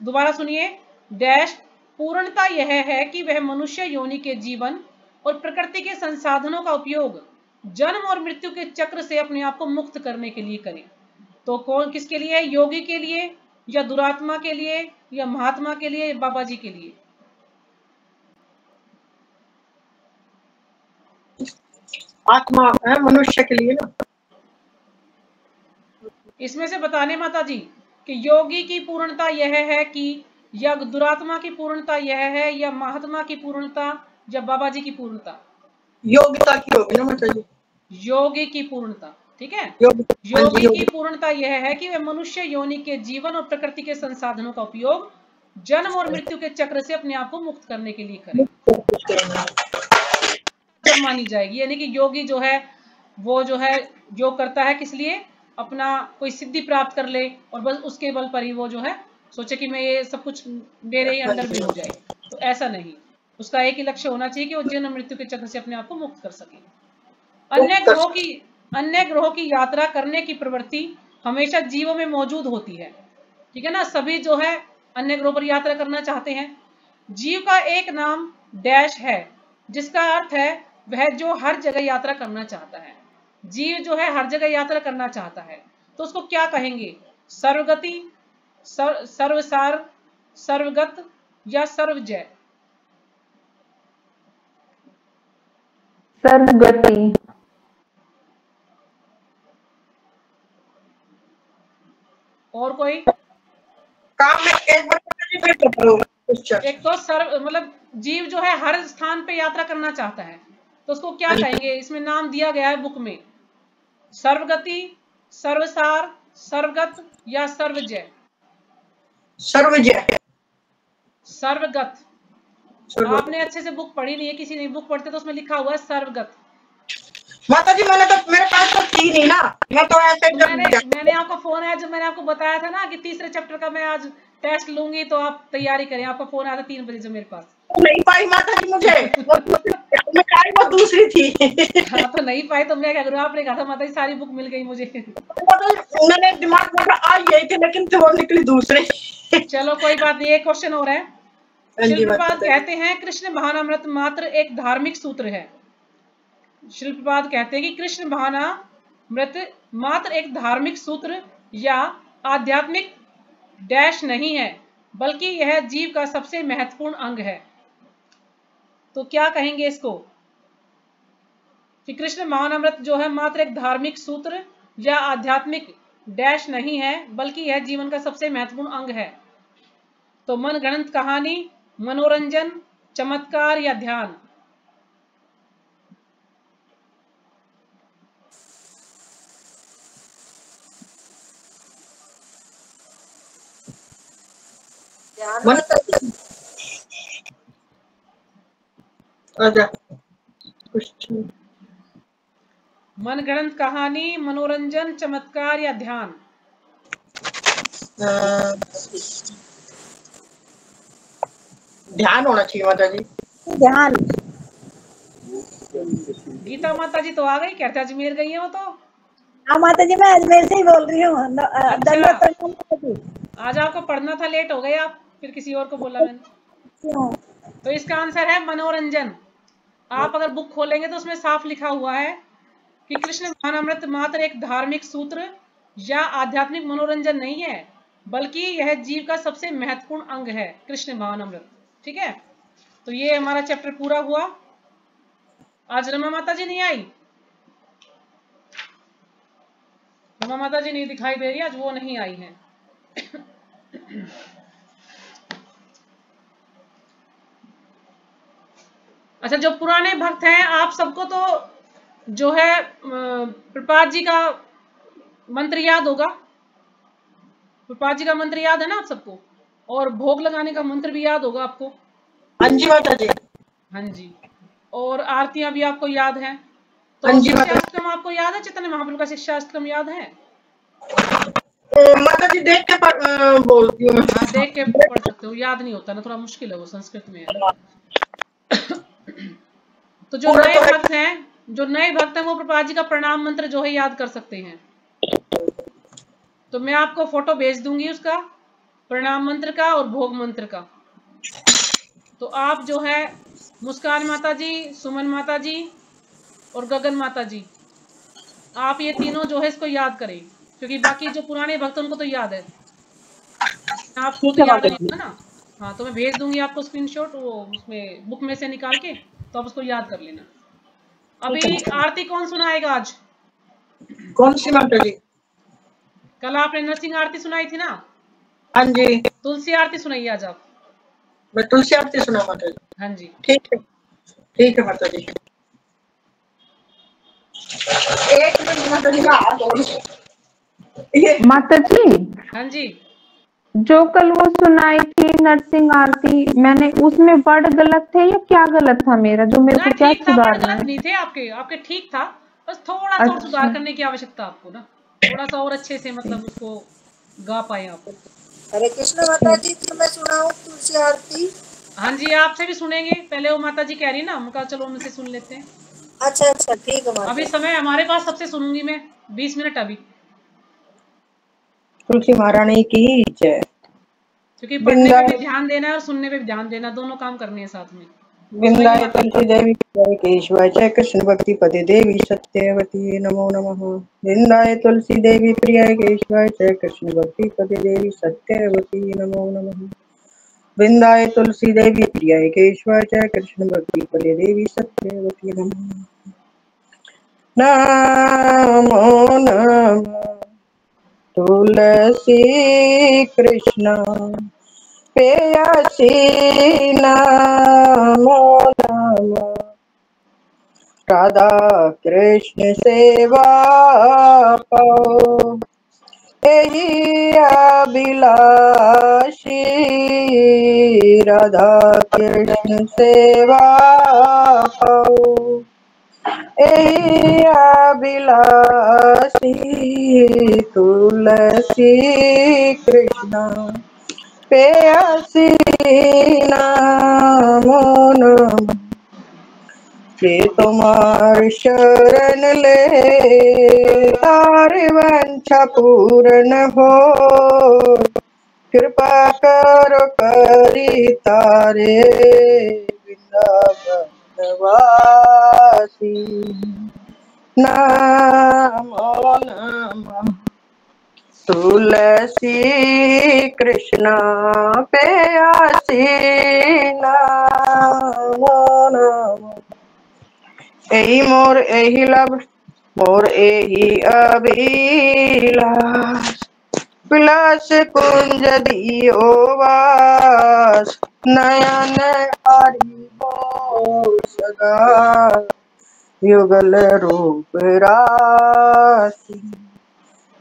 दोबारा सुनिए। डैश पूर्णता यह है कि वह मनुष्य योनि के जीवन और प्रकृति के संसाधनों का उपयोग जन्म और मृत्यु के चक्र से अपने आप को मुक्त करने के लिए करे। तो कौन किसके लिए? योगी के लिए, या दुरात्मा के लिए, या महात्मा के लिए, या बाबा जी के लिए? आत्मा है, मनुष्य के लिए ना। इसमें से बताने माता जी कि योगी की पूर्णता यह है कि, या दुरात्मा की पूर्णता यह है, या महात्मा की पूर्णता, या बाबा जी की पूर्णता? योग्यता की होगी ना माता जी। योगी की पूर्णता, ठीक है। योगी की पूर्णता यह है कि वह मनुष्य योनि के जीवन और प्रकृति के संसाधनों का उपयोग जन्म और मृत्यु के चक्र से अपने आप को मुक्त करने के लिए करे, मानी जाएगी। यानी कि योगी जो है वो जो है योग करता है किस लिए? अपना कोई सिद्धि प्राप्त कर ले और बस उसके बल पर ही वो जो है सोचे कि मैं ये सब कुछ मेरे ही अंदर भी हो जाए। तो ऐसा नहीं, उसका एक ही लक्ष्य होना चाहिए कि वो जन्म मृत्यु के चक्र से अपने आप को मुक्त कर सके। अन्य ग्रहों की यात्रा करने की प्रवृत्ति हमेशा जीवों में मौजूद होती है, ठीक है ना। सभी जो है अन्य ग्रहों पर यात्रा करना चाहते हैं। जीव का एक नाम डैश है, जिसका अर्थ है वह जो हर जगह यात्रा करना चाहता है। जीव जो है हर जगह यात्रा करना चाहता है, तो उसको क्या कहेंगे? सर्वगति, सर्वसार, सर्वगत, या सर्वजय? सर्वगति। और कोई? काम में एक बार एक तो सर्व मतलब जीव जो है हर स्थान पे यात्रा करना चाहता है, तो उसको क्या कहेंगे? इसमें नाम दिया गया है बुक में, सर्वगति, सर्वसार, सर्वगत, या सर्वजय? सर्वजय। सर्वगत। आपने अच्छे से बुक पढ़ी नहीं है, किसी ने बुक पढ़ते तो उसमें लिखा हुआ है सर्वगत। माता जी मैंने तो, मेरे पास तो थी नहीं ना, मैं तो ऐसे तो मैंने आपको फोन आया जब मैंने आपको बताया था ना कि तीसरे चैप्टर का मैं आज टेस्ट लूंगी, तो आप तैयारी करें। आपका फोन आया था 3 बजे जो मेरे पास। नहीं पाई माता जी मुझे, वो दूसरी थी। हाँ तो नहीं पाई तो मैं क्या करूँ? आपने कहा था माता जी सारी बुक मिल गई मुझे। मैंने दिमाग में आ यही थी, लेकिन वो निकली दूसरे। चलो कोई बात नहीं, एक क्वेश्चन और है। शिल्पपाद कहते हैं कृष्ण भावनामृत मात्र एक धार्मिक सूत्र है। शिल्पपाद कहते हैं कि कृष्ण भावनामृत मात्र एक धार्मिक सूत्र या आध्यात्मिक डैश नहीं है, बल्कि यह जीव का सबसे महत्वपूर्ण अंग है। तो क्या कहेंगे इसको? कि कृष्ण भावनामृत जो है मात्र एक धार्मिक सूत्र या आध्यात्मिक डैश नहीं है, बल्कि यह जीवन का सबसे महत्वपूर्ण अंग है। तो मनगढ़ंत कहानी, मनोरंजन, चमत्कार, या ध्यान? आजा कुछ मनगढ़ंत कहानी, मनोरंजन, चमत्कार या ध्यान? ध्यान होना चाहिए माता जी। ध्यान। गीता माता जी तो आ गई, कहते अजमेर गई है वो तो। हाँ माता जी, मैं अजमेर से ही बोल रही हूँ। अच्छा, आज आपको पढ़ना था, लेट हो गए आप, फिर किसी और को बोला मैंने। तो इसका आंसर है मनोरंजन। आप अगर बुक खोलेंगे तो उसमें साफ लिखा हुआ है कि कृष्ण भावनामृत मात्र एक धार्मिक सूत्र या आध्यात्मिक मनोरंजन नहीं है, बल्कि यह जीव का सबसे महत्वपूर्ण अंग है, कृष्ण भावनामृत। ठीक है, तो ये हमारा चैप्टर पूरा हुआ। आज रमा माता जी नहीं आई, रमा माता जी नहीं दिखाई दे रही, आज वो नहीं आई है। अच्छा, जो पुराने भक्त हैं आप सबको तो जो है प्रपात जी का मंत्र याद होगा। प्रपात जी का मंत्र याद है ना आप सबको, और भोग लगाने का मंत्र भी याद होगा आपको। हाँ जी माता जी। हाँ जी, और आरतियां भी आपको याद हैं। तो हाँ जी माता शिक्षाष्टकम आपको याद है? चैतन्य महाप्रभु का शिक्षाष्टकम याद है? माता जी देख के बोलती हूँ। हाँ, देख के पढ़ सकते हो, याद नहीं होता ना, थोड़ा मुश्किल है, वो संस्कृत में है ना। तो जो नए भक्त हैं, वो प्रपात जी का प्रणाम मंत्र जो है याद कर सकते हैं। तो मैं आपको फोटो भेज दूंगी उसका, प्रणाम मंत्र का और भोग मंत्र का। तो आप जो है मुस्कान माता जी, सुमन माता जी और गगन माता जी, आप ये तीनों जो है इसको याद करें, क्योंकि बाकी जो पुराने भक्त उनको तो याद है, आपको तो याद नहीं होगा ना। हाँ, तो मैं भेज दूंगी आपको स्क्रीनशॉट, वो उसमें बुक में से निकाल के, तो आप उसको याद कर लेना। अभी आरती कौन सुनाएगा आज? कौन सी माता जी? कल आपने नरसिंह आरती सुनाई थी ना? हाँ जी। तुलसी आरती सुनाइए आज आप। मैं तुलसी आरती सुना माता जी। हाँ जी, ठीक है माता जी। एक मिनट माता जी का हाथ माता जी, हाँ जी, जो कल वो सुनाई थी नरसिंह आरती, मैंने उसमें वर्ड गलत थे या क्या गलत था मेरा, जो मेरे ना को क्या ठीक था, वर्ड सुधारना गलत है? नहीं थे आपके ठीक था, बस थोड़ा सा और सुधार अच्छा, करने की आवश्यकता आपको ना, थोड़ा सा और अच्छे से मतलब उसको गा पाए आप। हरे कृष्ण माता जी की मैं सुनाऊं तुलसी आरती? हाँ जी, आपसे भी सुनेंगे, पहले वो माता जी कह रही ना, उनका चलो उनसे सुन लेते हैं। अच्छा अच्छा, ठीक है माता। अभी समय हमारे पास, सबसे सुनूंगी मैं 20 मिनट अभी, तुलसी महारानी की जय। क्योंकि पढ़ने पे भी ध्यान देना है और सुनने पे भी ध्यान देना, दोनों काम करने हैं साथ में। वृंदाय तुलसी देवी जय केशवाय जय कृष्ण भक्ति पदे देवी सत्यवती नमो नमः। वृंदाय तुलसी देवी प्रियाय केशवाय जय कृष्ण भक्ति पदे देवी सत्यवती नमो नमः। वृंदाय तुलसी देवी प्रियाय केशवाय जय कृष्ण भक्ति पदे देवी सत्यवती नमः नमः। तुलसी कृष्ण प्रेयसी नमो नमः। राधा कृष्ण सेवा पाओ यही अभिलाषी। राधा कृष्ण सेवा पाओ यही अभिलाषी। तुलसी कृष्ण प्रेयसी नमो नमः। जे तुम्हार शरण ले तारे वंशा पूर्ण हो। कृपा करो करी तारे वृंदावन वासी। नमो नमः। तुलसी कृष्ण प्रेयसी नमो नमः। एही मोर एही लब मोर एही अभिलाष। विलास कुंज दियो वास नयन हरि हो सगा। युगल रूप राशि।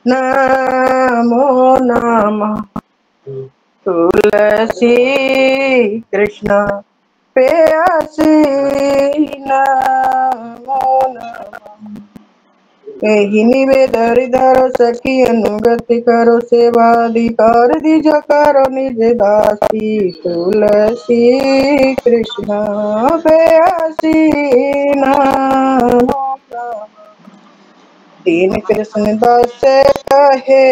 नमो नमः। तुलसी कृष्ण प्रेयसी नमो नमः। एहि निवेद हृदय सखी अनुगति करो सेवाधिकार दिज करो निज दासी तुलसी कृष्ण प्रेयसी नमो नमः। दीन कृष्ण दास कहे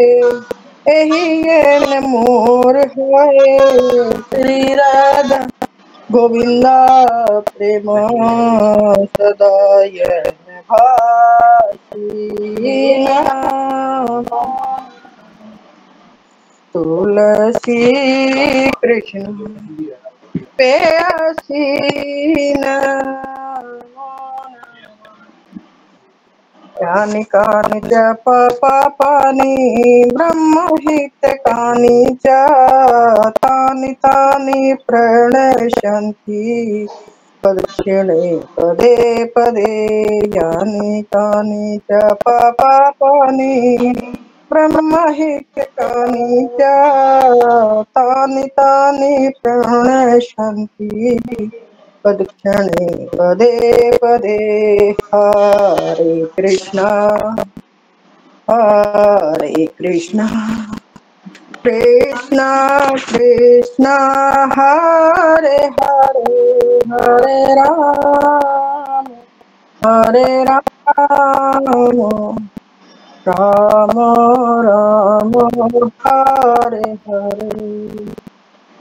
एहि ये मोर है श्री राधा गोविंदा प्रेम सदाय भासी नाम तुलसी कृष्ण प्रेयसी नाम ज्ञानी कानि च पापानि ब्रह्महित कानि च तानि तानि प्रणश्यन्ति पदक्षिणे पदे पदे यानि कानि च पापानि ब्रह्महित कानि च तानि तानि प्रणश्यन्ति पदक्षिणे पदे पदे हरे कृष्णा कृष्णा कृष्णा हरे हरे हरे राम राम राम हरे हरे।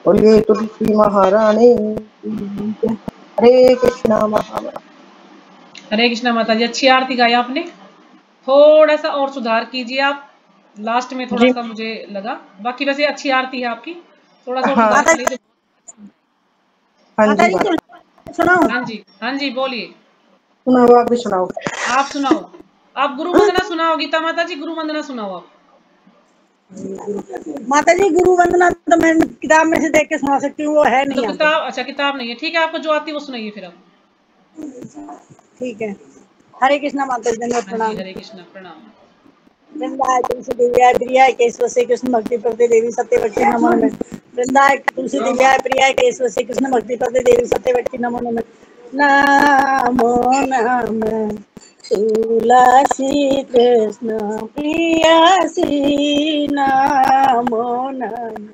बोलिए तुलसी महारानी की जय। हरे कृष्णा महाराज। हरे कृष्णा माता जी, अच्छी आरती गाई आपने। थोड़ा सा और सुधार कीजिए आप, लास्ट में थोड़ा जी सा मुझे लगा। बाकी वैसे अच्छी आरती है आपकी, थोड़ा सा और हाँ सुधार माता कर लीजिए। हाँ माता जी जी माता। तुलसी सुनाओ। हाँ जी बोलिए। सुनाओ आप भी सुनाओ। आप सुनाओ, आप गुरु वंदना सुनाओ। गीता माता जी गुरु वंदना सुनाओ आप। माता जी गुरु वंदना तो मैं किताब में से देख के सुना सकती हूँ, वो है तो नहीं यहाँ पे। किताब, अच्छा किताब नहीं है, ठीक है, आपको जो आती है वो सुनाइए फिर आप। ठीक है। हरे कृष्णा माता जी, धन्यवाद, हाँ जी, प्रणाम। हरे कृष्णा, प्रणाम। वृंदाय तुलसी दिव्याय प्रियाय केशव से कृष्ण भक्ति प्रदे देवी सत्यवती नमो नमः। वृंदाय तुलसी दिव्याय प्रियाय केशव से कृष्ण भक्ति प्रदे देवी सत्यवती नमो नमः। नमो नमः तुलसी कृष्ण प्रियसी नमो नमः।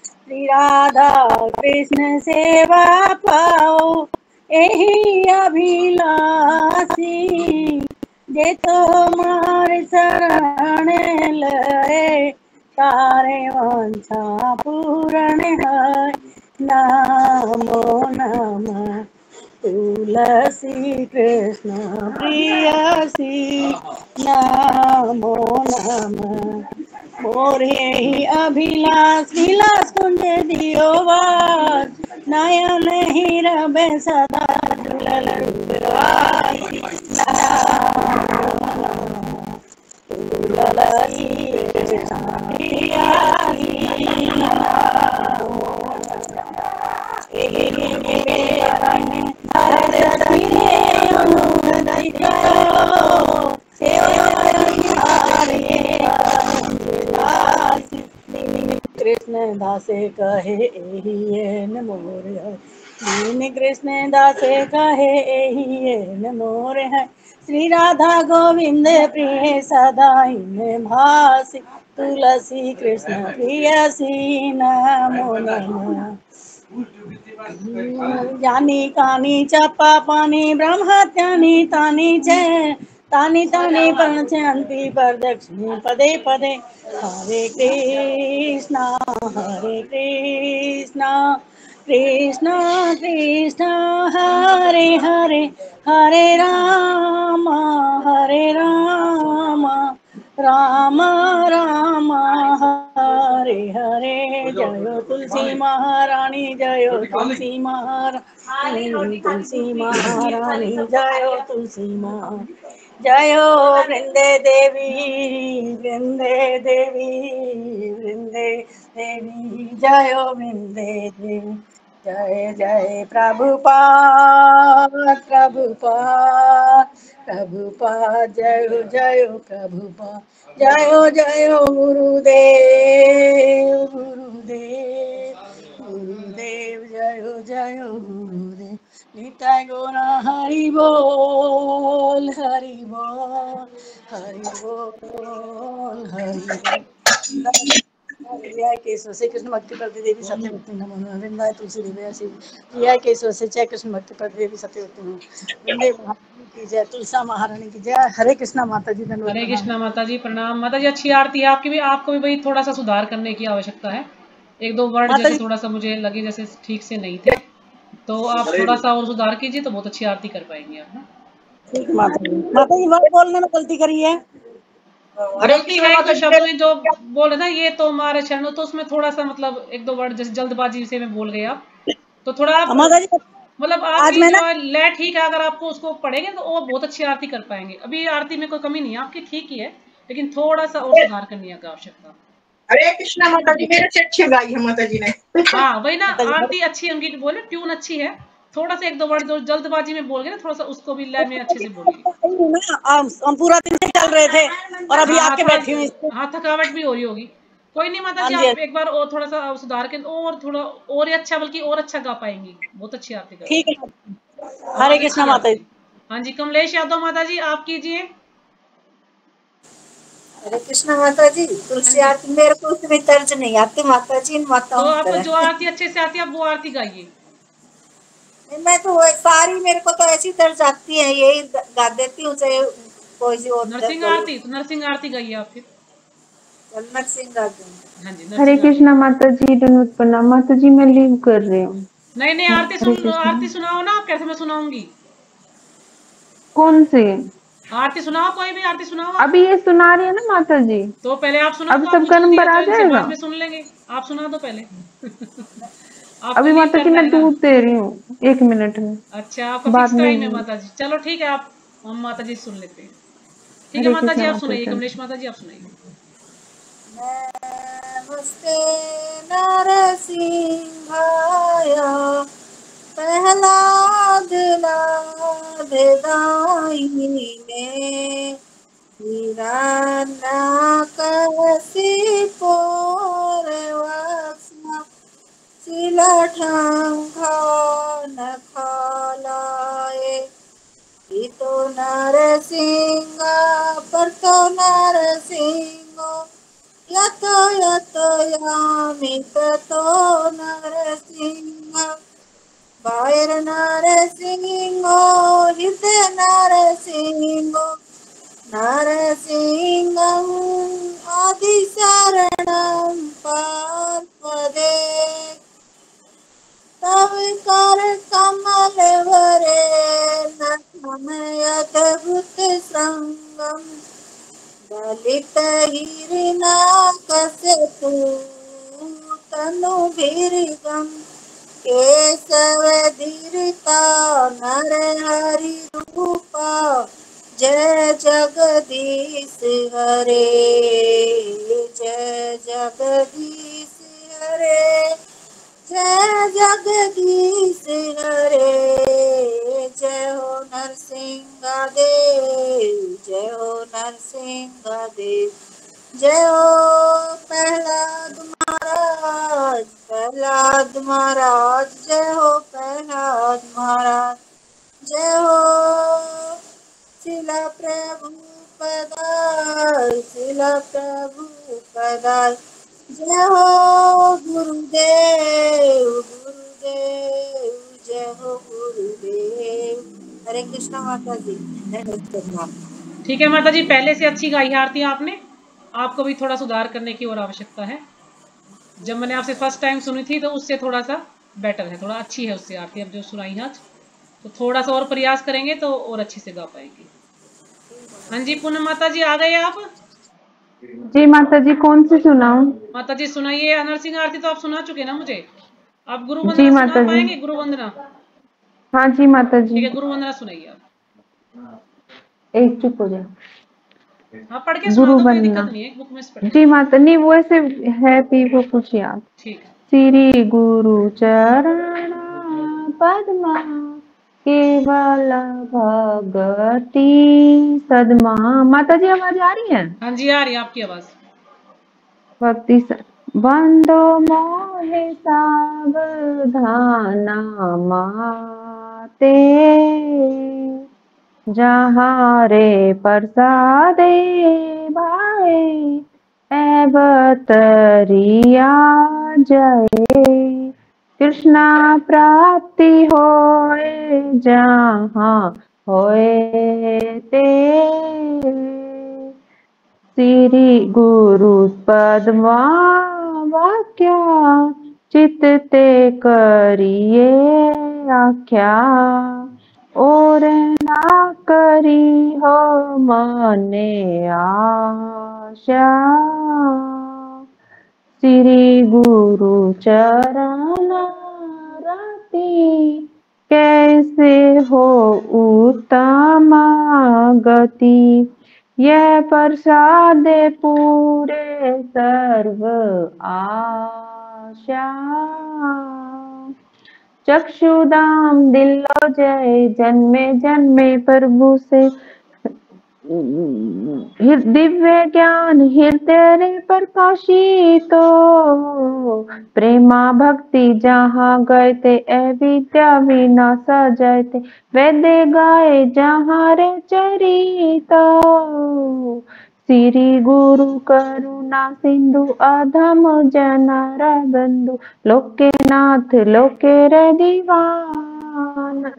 श्री राधा कृष्ण सेवा पाओ यही अभिलाषी, जे तुम्हार शरण लय तारे वांछा पूर्ण है। नमो नमः तुलसी कृष्ण प्रियसी नमो नमः। मोर यही अभिलाष विलास कुंज दियो वास, नयन ही रबे सदा झूलल रघुराई। तुलसी कृष्ण प्रियसी कृष्ण दासे कहे एहि न मोर है। दीन कृष्ण दासे कहे एहि न मोर है। श्री राधा गोविंद प्रिय सदा इन भासी, तुलसी कृष्ण प्रियसी नमो नमः। यानी कानी च पापानि ब्रह्मत्यानि तानि च तानि तानि प्रणश्यन्ति प्रदक्षिणे पदे पदे। हरे कृष्णा कृष्णा कृष्णा हरे हरे हरे राम राम राम हरे हरे। जयो तुलसी महारानी, जयो तुलसी महारानी, तुलसी महारानी, जयो तुलसी महारानी। जयो वृंदे देवी जयो वृंदे देवी। जय जय प्रभुपाद जय जय प्रभुपाद। जयो जयो गुरुदेव गुरुदेव जय हो गुरुदेव। निताय गौर हरि बोल हरि बोल हरि बोल हरि बोल। जय केशव से कृष्ण भक्ति प्रति देवी सत्यवती नमो नमः। वृंदाय तुलसी देवी शिव जय केशव से जय कृष्ण भक्ति प्रति देवी सत्यवती नमो। वृंदे महारानी की जय, तुलसा महारानी की जय। हरे कृष्णा माता जी, धन्यवाद हरे प्रणाम। कृष्णा माता जी, प्रणाम माता जी। अच्छी आरती है आपकी भी, आपको भी भाई थोड़ा सा सुधार करने की आवश्यकता है। एक दो वर्ड माता जैसे जी थोड़ा सा मुझे लगे जैसे ठीक से नहीं थे, तो आप थोड़ा सा और सुधार कीजिए तो बहुत अच्छी आरती कर पाएंगे आप ना। ठीक है माता जी वर्ड बोलने में गलती करी है। गलती है एक दो शब्द में जो बोले ना, ये तो हमारे चरणों, तो उसमें थोड़ा सा मतलब एक दो वर्ड जैसे जल्दबाजी से में बोल गए आप, तो थोड़ा आप माता जी मतलब आज आपकी मैं जो ना है लय ठीक है, अगर आपको उसको पढ़ेंगे तो वो बहुत अच्छी आरती कर पाएंगे। अभी आरती में कोई कमी नहीं है आपकी, ठीक ही है, लेकिन थोड़ा सा और सुधार करने की आवश्यकता। हरे कृष्णा माता जी, मेरे से अच्छी गाई है माता जी ने। हाँ वही ना, माता जी आरती अच्छी उनकी बोले, ट्यून अच्छी है, थोड़ा सा एक दो वर्ड जो जल्दबाजी में बोल गए ना, थोड़ा सा उसको भी लय में अच्छे से बोलिए। हम पूरा दिन से चल रहे थे और अभी हाँ आके थोड़ा, बैठी हुई। हाँ थकावट भी हो रही होगी। कोई नहीं माता हाँ जी, जी आप एक बार और थोड़ा सा सुधार के और थोड़ा और ही अच्छा, बल्कि और अच्छा गा पाएंगी, बहुत अच्छी आरती कर ठीक पाएंगी, है। हरे बहुत कृष्णा अच्छी माता आरती। जी। हाँ जी, कमलेश यादव माता जी आप कीजिए। हरे कृष्णा माता जी। हाँ तुलसी जी, आरती मेरे को उतनी तर्ज नहीं आती माता जी, इन तो माताओं की आपको जो तरह। आरती अच्छे से आती है आप वो आरती गाइए। मैं तो सारी मेरे को तो ऐसी तर्ज आती है, यही गा देती हूँ, चाहे कोई सी और नरसिंह कोई आरती, तो नरसिंह आरती गाइए आप फिर। जन्नत सिंह गा दूँ। हाँ जी, हरे नरसिंह आरती। कृष्णा माता जी, धन्यवाद प्रणाम। माता जी मैं लीव कर रही हूँ। नहीं नहीं, आरती हरे सुन, कृष्णा। आरती सुनाओ ना, आप कैसे मैं सुनाऊंगी। कौन से? आरती सुनाओ, कोई भी आरती सुनाओ आप। अभी ये सुना रही है ना माता जी, तो पहले आप सुनाओ, अब तो आपने सबका सुन दिया नंबर तो आ इनसे जाएगा। बाद में सुन लेंगे। आप सुना दो पहले। आपको अभी लीव माता जी करना है मैं ना। दूध दे रही हूँ, 1 मिनट में, अच्छा, आपका बाद फिक्स में टाइम है ही। माता जी, चलो ठीक है, आप हम माता जी सुन लेते हैं। ठीक है हरे माता जी, कृष्णा आप माता सुनाइए, जी। कमलेश माता जी आप सुनाइए। नमस्ते नरसिंहाय प्रहलाद लाद दायिने हिरण्यकशिपु वक्ष्म शिलाढ्याङ्घ्रानखालाय इतो नरसिंह परतो नरसिंह यतो यतो यामि ततो नरसिंह बायर नरसिंह हृदय नरसिंह नरसिंहम् आदिशरणं पार्पदे तव कर कमल वरे नमयद्भुत संगम ललित हिरणाकशपु तनु भीर्गम केशवधीरिता नरहरि रूपा जय जगदीश हरे जय जगदीश हरे जय जगदीश हरे जय हो नरसिंह देव जय हो नरसिंह देव जय हो प्रहलाद महाराज प्रहलाद महाराज जय हो प्रहलाद महाराज जय हो शिला प्रभुपदाय शिला प्रभुपदाय जय हो गुरुदेव गुरुदेव जय हो गुरुदेव। हरे कृष्णा माता जी, धन्यवाद प्रणाम। ठीक है माता जी, पहले से अच्छी गाई है आरती आपने, आपको भी थोड़ा सुधार करने की और आवश्यकता है। जब मैंने आपसे फर्स्ट टाइम सुनी थी तो उससे थोड़ा सा बेटर है, थोड़ा अच्छी है उससे आरती, अब जो सुनाई है आज, तो थोड़ा सा और प्रयास करेंगे तो और अच्छे से गा पाएंगे। हाँ जी, पूनम माता जी आ गए आप। जी माता जी, कौन सी सुनाऊं? माता जी सुनाइए, नरसिंह आरती तो आप सुना चुके ना मुझे, आप गुरु जी वंदना सुना माता जी। पाएंगे, गुरु वंदना। हाँ जी माता जी। ठीक है, गुरु वंदना सुनाइए आप। एक चुप हो जाए। हाँ पढ़ के सुना गुरु दो, कोई बनना। दिक्कत नहीं है, बुक में से पढ़ के। जी माता, नहीं वो ऐसे है भी, वो कुछ याद। ठीक है। श्री गुरु चरण पद्मा केवल भगति सदमा। माता जी आवाज आ रही है? हाँ जी आ रही है आपकी आवाज। भक्ति बंदो मोहे सावधाना माते, जहाँ रे प्रसादे भाए एवतरिया जय। कृष्णा प्राप्ति होए जहाँ होए ते, श्री गुरु पद्मा वाक्या चित ते करिए आख्या। और ना करी हो मने आशा, श्री गुरु चरण रति कैसे हो उत्तम गति। यह प्रसाद पूरे सर्व आशा, चक्षुदाम दिलो जय जन्मे जन्मे प्रभु से। दिव्य ज्ञान हृदय प्रकाशितो, प्रेमा भक्ति जहाँ गए थे अविद्या विनाश जयते। वेदे गाए जहाँ रे चरितो, श्री गुरु करुणा सिंधु अधम जनार बंधु। लोके नाथ लोके रे दीवाना,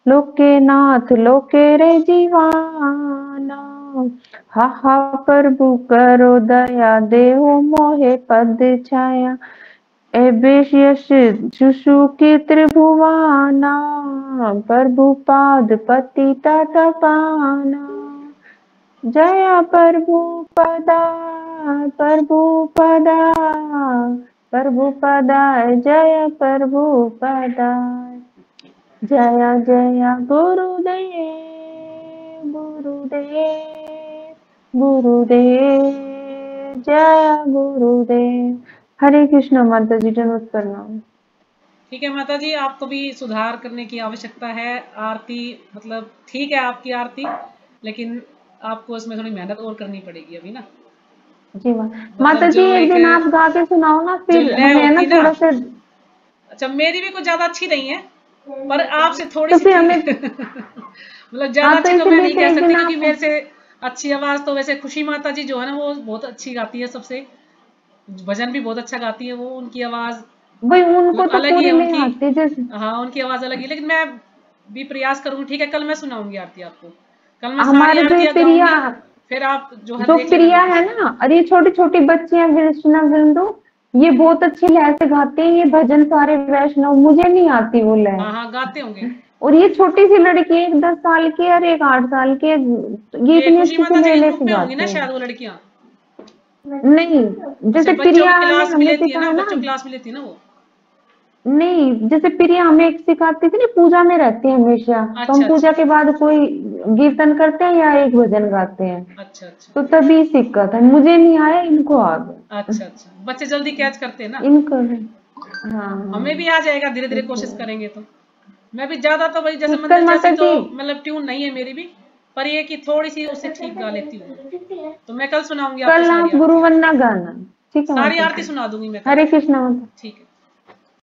लोके नाथ लोके रे जीवाना। हा हा प्रभु करो दया देहो मोहे पद छाया। एबेश यश सुषु की त्रिभुवाना, प्रभु पाद पति तपाना। जय प्रभु पदा प्रभु पदा प्रभु पदा, जय प्रभु पदा। जय जय गुरुदेव गुरुदेव गुरुदेव, जय गुरुदेव। हरे कृष्ण माता जी, दंडवत प्रणाम। ठीक है माता जी, आपको भी सुधार करने की आवश्यकता है। आरती मतलब ठीक है आपकी आरती, लेकिन आपको इसमें थोड़ी मेहनत और करनी पड़ेगी अभी ना। जी माता जी, एक दिन आप गा के सुनाओ ना, फिर हमें ना थोड़ा सा। अच्छा, मेरी भी कुछ ज्यादा अच्छी नहीं है, पर आपसे थोड़ी तो सी फिर हमें मतलब ज्यादा अच्छी तो मैं नहीं कह सकती, क्योंकि मेरे से अच्छी आवाज तो वैसे खुशी माता जी जो है ना वो बहुत अच्छी गाती है, सबसे भजन भी बहुत अच्छा गाती है वो। उनकी आवाज भाई उनको तो अलग ही पूरी है नहीं आती उनकी। जैसे। हाँ, उनकी आवाज अलग ही, लेकिन मैं भी प्रयास करूंगी। ठीक है, कल मैं सुनाऊंगी आरती आपको, कल मैं सारी हमारे जो आरतियां प्रिया, गाऊंगी, फिर आप जो है जो देख लेना प्रिया मेरी। है ना, और ये छोटी छोटी बच्चियां कृष्णा बिंदु, ये बहुत अच्छी लय से गाती हैं ये भजन सारे वैष्णव। मुझे नहीं आती वो लय। हाँ हाँ, गाते होंगे। और ये छोटी सी लड़की, एक 10 साल की और एक 8 साल की, ये ये इतनी खुशी अच्छी से माता जी ले के ग्रुप लेके में होंगी ना गाती शायद हैं। वो लड़कियां। नहीं, अच्छा, जैसे बच्चों प्रिया की ने क्लास भी हमें लेती है ना, सिखाया ना। बच्चों की क्लास भी लेती है ना वो। नहीं, जैसे प्रिया हमें एक सिखाती थी ना, पूजा में रहती है हमेशा, तो अच्छा हम अच्छा पूजा के बाद कोई कीर्तन करते हैं या एक भजन गाते हैं, अच्छा अच्छा तो तभी सीखा था। मुझे नहीं आया, इनको आ गया। अच्छा अच्छा, बच्चे जल्दी कैच करते हैं ना। इनको हाँ हमें हाँ, भी आ जाएगा धीरे धीरे, कोशिश इसलिए। करेंगे तो। मैं भी ज्यादा तो भाई जैसे ठीक है मंदिर जैसी माता तो जी। मतलब ट्यून नहीं है मेरी भी, पर ये कि थोड़ी सी उससे ठीक गा लेती हूँ। तो मैं कल सुनाऊंगी आपको कल सारी आप गुरु आरतियां, वंदना गाना। ठीक है सारी माता आरती जी। सुना दूंगी मैं कल। हरे कृष्ण माता। ठीक है।